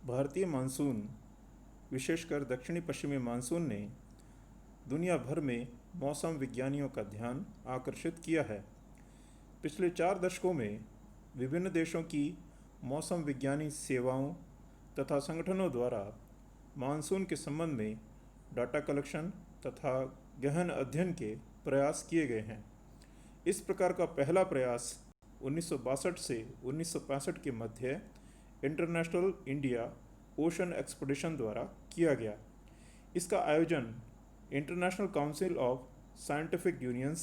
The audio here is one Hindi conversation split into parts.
भारतीय मानसून, विशेषकर दक्षिणी पश्चिमी मानसून ने दुनिया भर में मौसम विज्ञानियों का ध्यान आकर्षित किया है। पिछले 4 दशकों में विभिन्न देशों की मौसम विज्ञानी सेवाओं तथा संगठनों द्वारा मानसून के संबंध में डाटा कलेक्शन तथा गहन अध्ययन के प्रयास किए गए हैं। इस प्रकार का पहला प्रयास 1962 से 1965 के मध्य इंटरनेशनल इंडिया ओशन एक्सपीडिशन द्वारा किया गया। इसका आयोजन international council of scientific unions,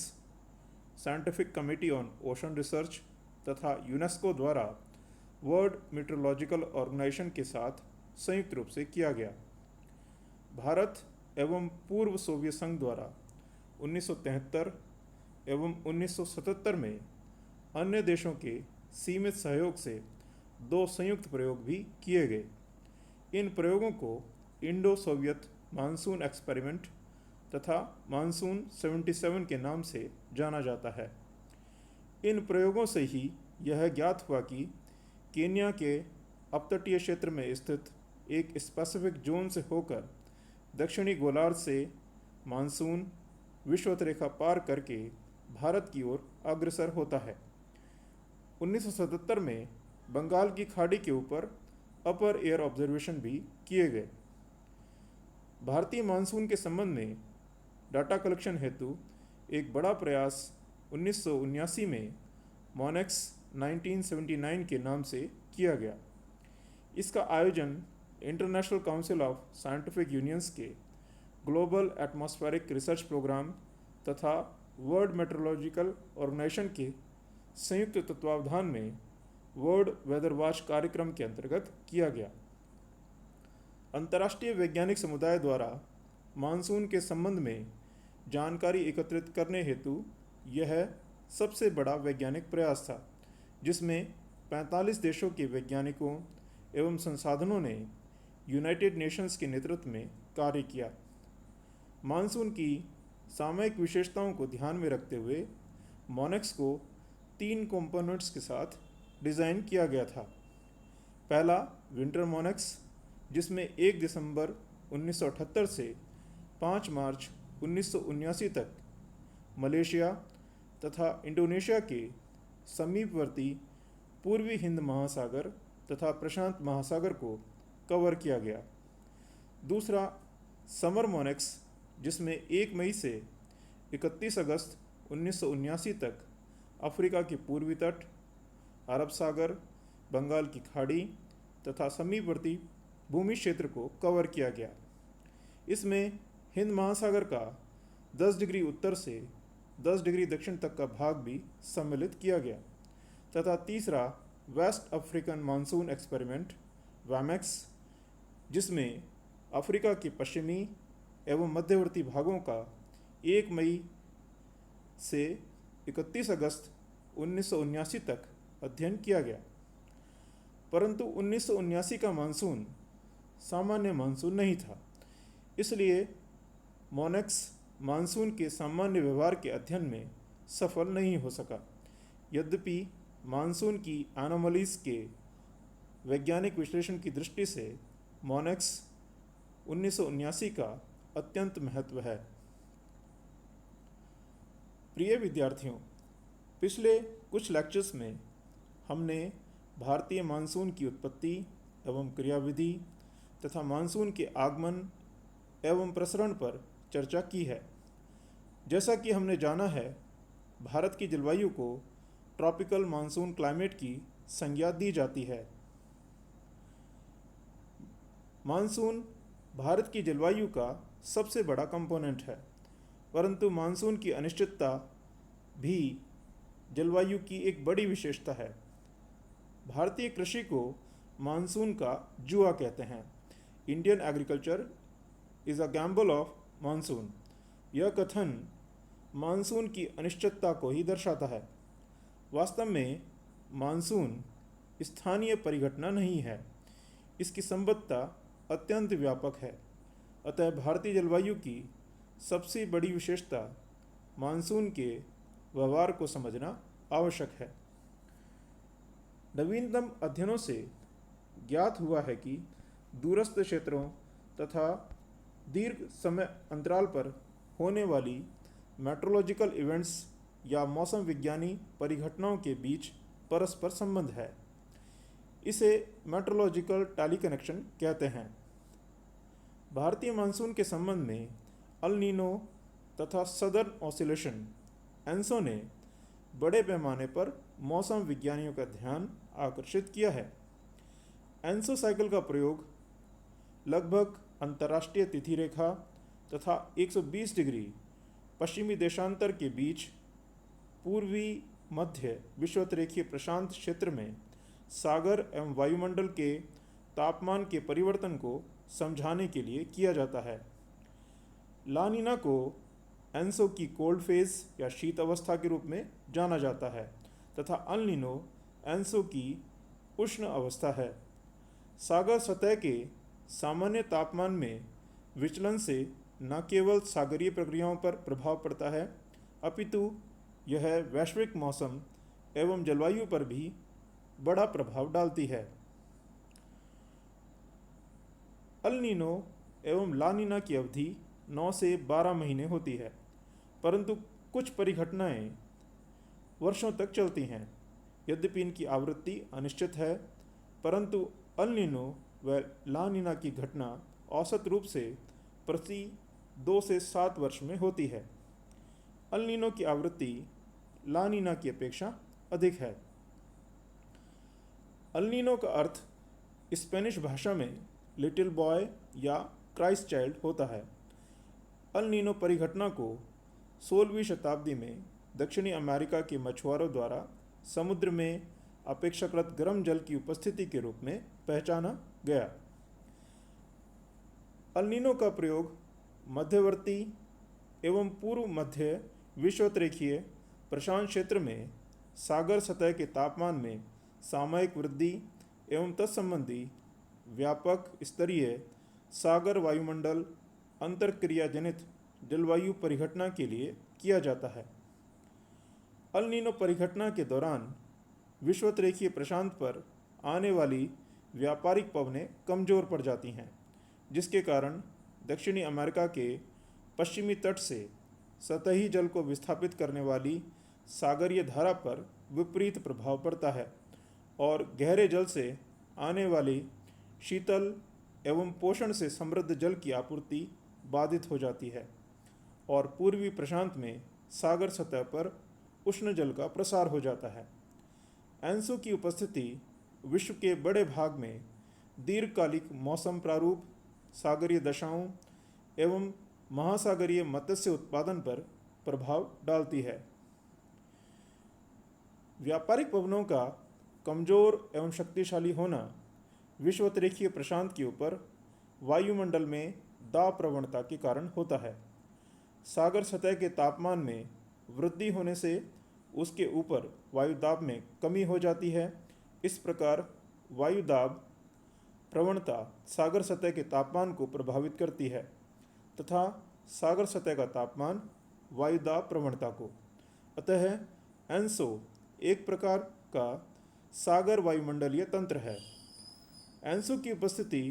scientific committee on ocean research तथा यूनेस्को द्वारा वर्ल्ड मीटरोलॉजिकल ऑर्गेनाइजेशन के साथ संयुक्त रूप से किया गया। भारत एवं पूर्व सोवियत संघ द्वारा 1973 एवं 1977 में अन्य देशों के सीमित सहयोग से 2 संयुक्त प्रयोग भी किए गए। इन प्रयोगों को इंडो सोवियत मानसून एक्सपेरिमेंट तथा मानसून 77 के नाम से जाना जाता है। इन प्रयोगों से ही यह ज्ञात हुआ कि केन्या के अपतटीय क्षेत्र में स्थित एक स्पेसिफिक जोन से होकर दक्षिणी गोलार्ध से मानसून विषुवत रेखा पार करके भारत की ओर अग्रसर होता है। 1977 में बंगाल की खाड़ी के ऊपर अपर एयर ऑब्जर्वेशन भी किए गए। भारतीय मानसून के संबंध में डाटा कलेक्शन हेतु एक बड़ा प्रयास 1979 में मॉनेक्स 1979 के नाम से किया गया। इसका आयोजन international council of scientific unions के ग्लोबल एटमॉस्फेरिक रिसर्च प्रोग्राम तथा वर्ल्ड मेट्रोलॉजिकल ऑर्गेनाइजेशन के संयुक्त तत्वावधान में वर्ल्ड वेदर वॉच कार्यक्रम के अंतर्गत किया गया। अंतर्राष्ट्रीय वैज्ञानिक समुदाय द्वारा मानसून के संबंध में जानकारी एकत्रित करने हेतु यह सबसे बड़ा वैज्ञानिक प्रयास था, जिसमें 45 देशों के वैज्ञानिकों एवं संसाधनों ने यूनाइटेड नेशंस के नेतृत्व में कार्य किया। मानसून की सामयिक विशेषताओं को ध्यान में रखते हुए मॉनेक्स को 3 कंपोनेंट्स के साथ डिज़ाइन किया गया था। पहला विंटर मॉनेक्स, जिसमें 1 दिसंबर 1978 से 5 मार्च 1979 तक मलेशिया तथा इंडोनेशिया के समीपवर्ती पूर्वी हिंद महासागर तथा प्रशांत महासागर को कवर किया गया। दूसरा समर मॉनेक्स, जिसमें 1 मई से 31 अगस्त 1979 तक अफ्रीका के पूर्वी तट, अरब सागर, बंगाल की खाड़ी तथा समीपवर्ती भूमि क्षेत्र को कवर किया गया। इसमें हिंद महासागर का 10 डिग्री उत्तर से 10 डिग्री दक्षिण तक का भाग भी सम्मिलित किया गया। तथा तीसरा वेस्ट अफ्रीकन मानसून एक्सपेरिमेंट वैमेक्स, जिसमें अफ्रीका के पश्चिमी एवं मध्यवर्ती भागों का 1 मई से 31 अगस्त 1979 तक अध्ययन किया गया। परंतु 1979 का मानसून सामान्य मानसून नहीं था, इसलिए मॉनेक्स मानसून के सामान्य व्यवहार के अध्ययन में सफल नहीं हो सका। यद्यपि मानसून की एनोमलीज के वैज्ञानिक विश्लेषण की दृष्टि से मॉनेक्स 1979 का अत्यंत महत्व है। प्रिय विद्यार्थियों, पिछले कुछ लेक्चर्स में हमने भारतीय मानसून की उत्पत्ति एवं क्रियाविधि तथा मानसून के आगमन एवं प्रसरण पर चर्चा की है। जैसा कि हमने जाना है, भारत की जलवायु को ट्रॉपिकल मानसून क्लाइमेट की संज्ञा दी जाती है। मानसून भारत की जलवायु का सबसे बड़ा कंपोनेंट है, परंतु मानसून की अनिश्चितता भी जलवायु की एक बड़ी विशेषता है। भारतीय कृषि को मानसून का जुआ कहते हैं। Indian agriculture is a gamble of monsoon. यह कथन मानसून की अनिश्चितता को ही दर्शाता है। वास्तव में मानसून स्थानीय परिघटना नहीं है, इसकी संबद्धता अत्यंत व्यापक है। अतः भारतीय जलवायु की सबसे बड़ी विशेषता मानसून के व्यवहार को समझना आवश्यक है। नवीनतम अध्ययनों से ज्ञात हुआ है कि दूरस्थ क्षेत्रों तथा दीर्घ समय अंतराल पर होने वाली मेट्रोलॉजिकल इवेंट्स या मौसम विज्ञानी परिघटनाओं के बीच परस्पर संबंध है। इसे मेट्रोलॉजिकल टेलीकनेक्शन कहते हैं। भारतीय मानसून के संबंध में अल नीनो तथा सदर्न ऑसिलेशन एंसो ने बड़े पैमाने पर मौसम विज्ञानियों का ध्यान आकर्षित किया है। एंसो साइकिल का प्रयोग लगभग अंतर्राष्ट्रीय तिथि रेखा तथा 120 डिग्री पश्चिमी देशांतर के बीच पूर्वी मध्य विषुवतरेखीय प्रशांत क्षेत्र में सागर एवं वायुमंडल के तापमान के परिवर्तन को समझाने के लिए किया जाता है। ला नीना को एंसो की कोल्ड फेज या शीत अवस्था के रूप में जाना जाता है तथा अल नीनो एंसो की उष्ण अवस्था है। सागर सतह के सामान्य तापमान में विचलन से न केवल सागरीय प्रक्रियाओं पर प्रभाव पड़ता है, अपितु यह वैश्विक मौसम एवं जलवायु पर भी बड़ा प्रभाव डालती है। अल नीनो एवं ला नीना की अवधि 9 से 12 महीने होती है, परंतु कुछ परिघटनाएं वर्षों तक चलती हैं। यद्यपि इनकी आवृत्ति अनिश्चित है, परंतु अल नीनो व ला नीना की घटना औसत रूप से प्रति 2 से 7 वर्ष में होती है। अल नीनो की आवृत्ति ला नीना की अपेक्षा अधिक है। अल नीनो का अर्थ स्पेनिश भाषा में लिटिल बॉय या क्राइस्ट चाइल्ड होता है। अल नीनो परिघटना को 16वीं शताब्दी में दक्षिणी अमेरिका के मछुआरों द्वारा समुद्र में अपेक्षाकृत गर्म जल की उपस्थिति के रूप में पहचाना गया। अल नीनो का प्रयोग मध्यवर्ती एवं पूर्व मध्य विषुवतरेखीय प्रशांत क्षेत्र में सागर सतह के तापमान में सामयिक वृद्धि एवं तत्संबंधी व्यापक स्तरीय सागर वायुमंडल अंतरक्रिया जनित जलवायु परिघटना के लिए किया जाता है। अल नीनो परिघटना के दौरान विषुवतरेखीय प्रशांत पर आने वाली व्यापारिक पवनें कमजोर पड़ जाती हैं, जिसके कारण दक्षिणी अमेरिका के पश्चिमी तट से सतही जल को विस्थापित करने वाली सागरीय धारा पर विपरीत प्रभाव पड़ता है और गहरे जल से आने वाली शीतल एवं पोषण से समृद्ध जल की आपूर्ति बाधित हो जाती है और पूर्वी प्रशांत में सागर सतह पर उष्ण जल का प्रसार हो जाता है। एंसो की उपस्थिति विश्व के बड़े भाग में दीर्घकालिक मौसम प्रारूप, सागरीय दशाओं एवं महासागरीय मत्स्य उत्पादन पर प्रभाव डालती है। व्यापारिक पवनों का कमजोर एवं शक्तिशाली होना विषुवतरेखीय प्रशांत के ऊपर वायुमंडल में दाब प्रवणता के कारण होता है। सागर सतह के तापमान में वृद्धि होने से उसके ऊपर वायुदाब में कमी हो जाती है। इस प्रकार वायुदाब प्रवणता सागर सतह के तापमान को प्रभावित करती है तथा सागर सतह का तापमान वायुदाब प्रवणता को। अतः एंसो एक प्रकार का सागर वायुमंडलीय तंत्र है। एंसो की उपस्थिति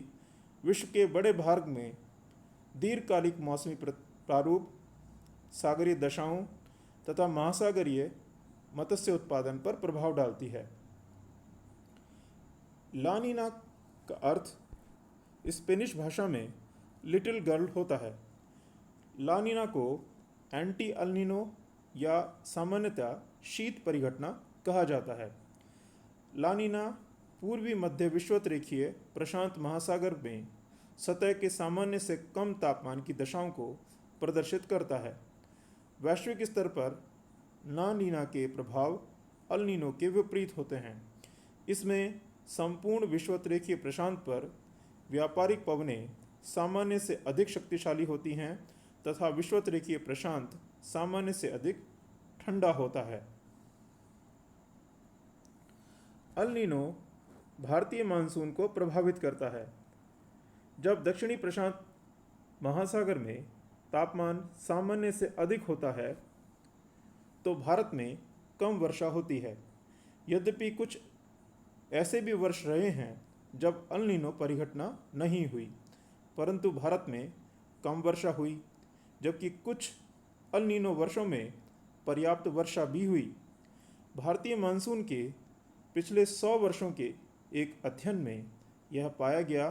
विश्व के बड़े भाग में दीर्घकालिक मौसमी प्रारूप, सागरीय दशाओं तथा महासागरीय मत्स्य उत्पादन पर प्रभाव डालती है। ला नीना का अर्थ स्पेनिश भाषा में लिटिल गर्ल होता है। ला नीना को एंटी अल नीनो या सामान्यतः शीत परिघटना कहा जाता है। ला नीना पूर्वी मध्य विषुवतरेखीय प्रशांत महासागर में सतह के सामान्य से कम तापमान की दशाओं को प्रदर्शित करता है। वैश्विक स्तर पर ला नीना के प्रभाव अल नीनो के विपरीत होते हैं। इसमें संपूर्ण विषुवतरेखीय प्रशांत पर व्यापारिक पवनें सामान्य से अधिक शक्तिशाली होती हैं तथा विषुवतरेखीय प्रशांत सामान्य से अधिक ठंडा होता है। अल नीनो भारतीय मानसून को प्रभावित करता है। जब दक्षिणी प्रशांत महासागर में तापमान सामान्य से अधिक होता है तो भारत में कम वर्षा होती है। यद्यपि कुछ ऐसे भी वर्ष रहे हैं जब अल नीनो परिघटना नहीं हुई, परंतु भारत में कम वर्षा हुई, जबकि कुछ अल नीनो वर्षों में पर्याप्त वर्षा भी हुई। भारतीय मानसून के पिछले 100 वर्षों के एक अध्ययन में यह पाया गया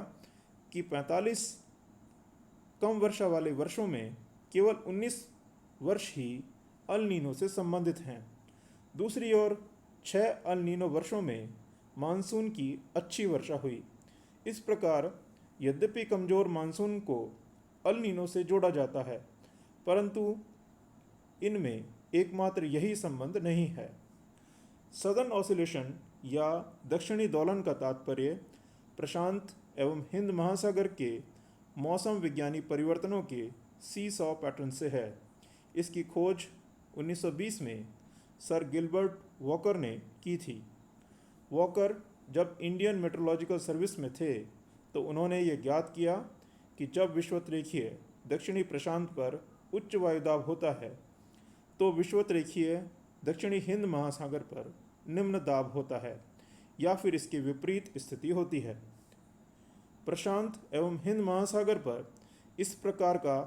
कि 45 कम वर्षा वाले वर्षों में केवल 19 वर्ष ही अल नीनो से संबंधित हैं। दूसरी ओर 6 अल नीनो वर्षों में मानसून की अच्छी वर्षा हुई। इस प्रकार यद्यपि कमज़ोर मानसून को अल नीनो से जोड़ा जाता है, परंतु इनमें एकमात्र यही संबंध नहीं है। सदर्न ऑसिलेशन या दक्षिणी दोलन का तात्पर्य प्रशांत एवं हिंद महासागर के मौसम विज्ञानी परिवर्तनों के सी-सॉ पैटर्न से है। इसकी खोज 1920 में सर गिलबर्ट वॉकर ने की थी। वॉकर जब इंडियन मेट्रोलॉजिकल सर्विस में थे तो उन्होंने ये ज्ञात किया कि जब विषुवतरेखीय दक्षिणी प्रशांत पर उच्च वायुदाब होता है तो विषुवतरेखीय दक्षिणी हिंद महासागर पर निम्न दाब होता है या फिर इसकी विपरीत स्थिति होती है। प्रशांत एवं हिंद महासागर पर इस प्रकार का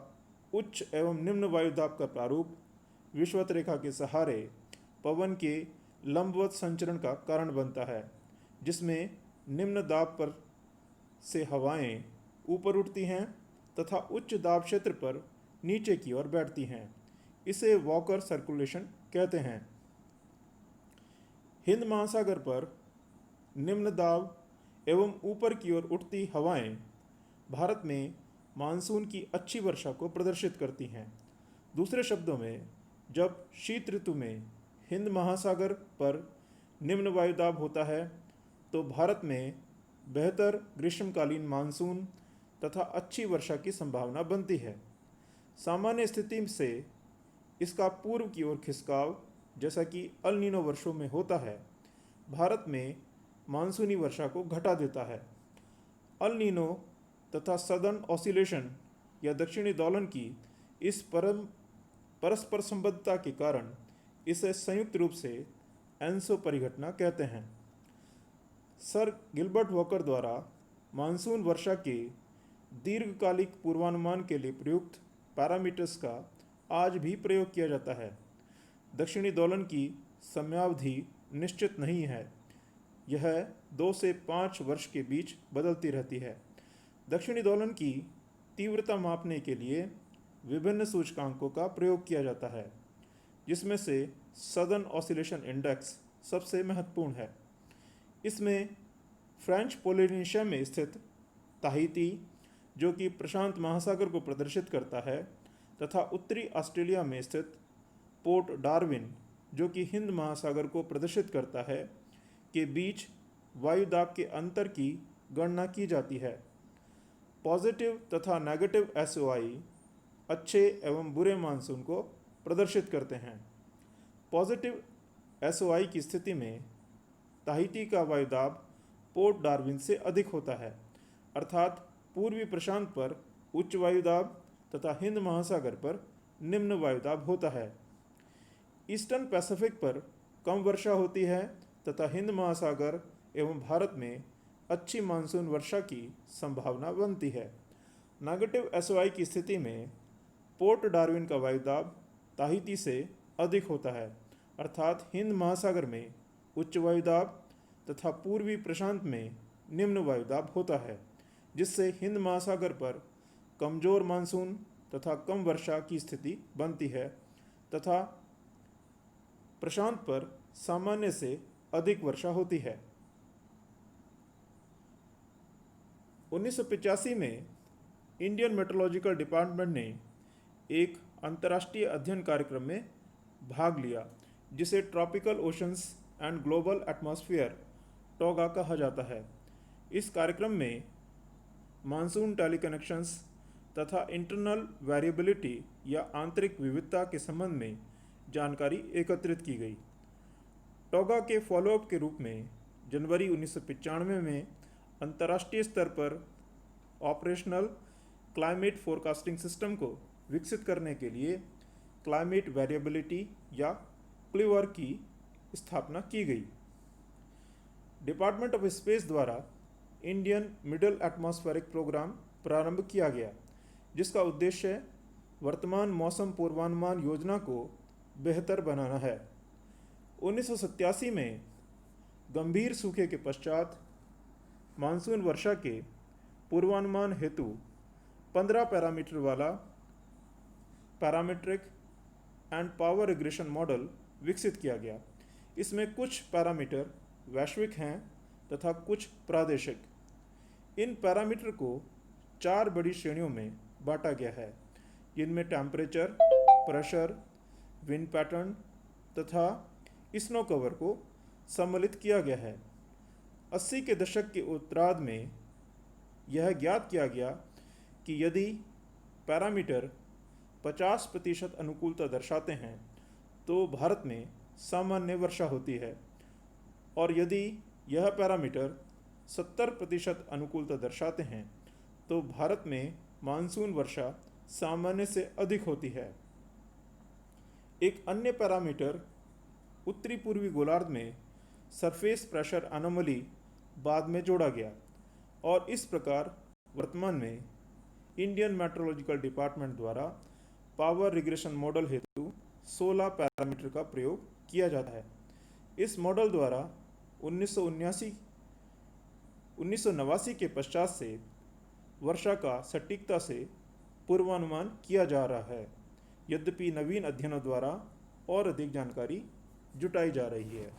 उच्च एवं निम्न वायुदाब का प्रारूप विषुवत रेखा के सहारे पवन के लंबवत संचरण का कारण बनता है, जिसमें निम्न दाब पर से हवाएं ऊपर उठती हैं तथा उच्च दाब क्षेत्र पर नीचे की ओर बैठती हैं। इसे वॉकर सर्कुलेशन कहते हैं। हिंद महासागर पर निम्न दाब एवं ऊपर की ओर उठती हवाएं भारत में मानसून की अच्छी वर्षा को प्रदर्शित करती हैं। दूसरे शब्दों में, जब शीत ऋतु में हिंद महासागर पर निम्न वायुदाब होता है तो भारत में बेहतर ग्रीष्मकालीन मानसून तथा अच्छी वर्षा की संभावना बनती है। सामान्य स्थिति से इसका पूर्व की ओर खिसकाव, जैसा कि अल नीनो वर्षों में होता है, भारत में मानसूनी वर्षा को घटा देता है। अल नीनो तथा सदर्न ऑसिलेशन या दक्षिणी दोलन की इस परस्पर संबद्धता के कारण इसे संयुक्त रूप से एंसो परिघटना कहते हैं। सर गिलबर्ट वॉकर द्वारा मानसून वर्षा के दीर्घकालिक पूर्वानुमान के लिए प्रयुक्त पैरामीटर्स का आज भी प्रयोग किया जाता है। दक्षिणी दोलन की समयावधि निश्चित नहीं है, यह 2 से 5 वर्ष के बीच बदलती रहती है। दक्षिणी दोलन की तीव्रता मापने के लिए विभिन्न सूचकांकों का प्रयोग किया जाता है, जिसमें से सदर्न ऑसिलेशन इंडेक्स सबसे महत्वपूर्ण है। इसमें फ्रेंच पोलिनेशिया में स्थित ताहिती, जो कि प्रशांत महासागर को प्रदर्शित करता है, तथा उत्तरी ऑस्ट्रेलिया में स्थित पोर्ट डार्विन, जो कि हिंद महासागर को प्रदर्शित करता है, के बीच वायुदाब के अंतर की गणना की जाती है। पॉजिटिव तथा नेगेटिव एसओआई अच्छे एवं बुरे मानसून को प्रदर्शित करते हैं। पॉजिटिव एसओआई की स्थिति में ताहिती का वायुदाब पोर्ट डार्विन से अधिक होता है, अर्थात पूर्वी प्रशांत पर उच्च वायुदाब तथा हिंद महासागर पर निम्न वायुदाब होता है। ईस्टर्न पैसिफिक पर कम वर्षा होती है तथा हिंद महासागर एवं भारत में अच्छी मानसून वर्षा की संभावना बनती है। नेगेटिव एसओआई की स्थिति में पोर्ट डार्विन का वायुदाब ताहिती से अधिक होता है, अर्थात हिंद महासागर में उच्च वायुदाब तथा पूर्वी प्रशांत में निम्न वायुदाब होता है, जिससे हिंद महासागर पर कमजोर मानसून तथा कम वर्षा की स्थिति बनती है तथा प्रशांत पर सामान्य से अधिक वर्षा होती है। 1985 में इंडियन मेट्रोलॉजिकल डिपार्टमेंट ने एक अंतर्राष्ट्रीय अध्ययन कार्यक्रम में भाग लिया, जिसे tropical oceans and global atmosphere toga कहा जाता है। इस कार्यक्रम में मानसून टेलीकनेक्शंस तथा इंटरनल वेरिएबिलिटी या आंतरिक विविधता के संबंध में जानकारी एकत्रित की गई। टोगा के फॉलोअप के रूप में जनवरी 1995 में अंतर्राष्ट्रीय स्तर पर ऑपरेशनल क्लाइमेट फोरकास्टिंग सिस्टम को विकसित करने के लिए क्लाइमेट वेरिएबिलिटी या क्लिवर की स्थापना की गई। डिपार्टमेंट ऑफ स्पेस द्वारा इंडियन मिडल एटमॉस्फेरिक प्रोग्राम प्रारंभ किया गया, जिसका उद्देश्य वर्तमान मौसम पूर्वानुमान योजना को बेहतर बनाना है। 1987 में गंभीर सूखे के पश्चात मानसून वर्षा के पूर्वानुमान हेतु 15 पैरामीटर वाला parametric and power regression model विकसित किया गया। इसमें कुछ पैरामीटर वैश्विक हैं तथा कुछ प्रादेशिक। इन पैरामीटर को 4 बड़ी श्रेणियों में बांटा गया है, जिनमें टेम्परेचर, प्रेशर, विंड पैटर्न तथा स्नो कवर को सम्मिलित किया गया है। 80 के दशक के उत्तरार्ध में यह ज्ञात किया गया कि यदि पैरामीटर 50% अनुकूलता दर्शाते हैं तो भारत में सामान्य वर्षा होती है, और यदि यह पैरामीटर 70% अनुकूलता दर्शाते हैं तो भारत में मानसून वर्षा सामान्य से अधिक होती है। एक अन्य पैरामीटर उत्तरी पूर्वी गोलार्ध में सरफेस प्रेशर एनोमली बाद में जोड़ा गया, और इस प्रकार वर्तमान में इंडियन मेट्रोलॉजिकल डिपार्टमेंट द्वारा पावर रिग्रेशन मॉडल हेतु 16 पैरामीटर का प्रयोग किया जाता है। इस मॉडल द्वारा 1989 के पश्चात से वर्षा का सटीकता से पूर्वानुमान किया जा रहा है, यद्यपि नवीन अध्ययनों द्वारा और अधिक जानकारी जुटाई जा रही है।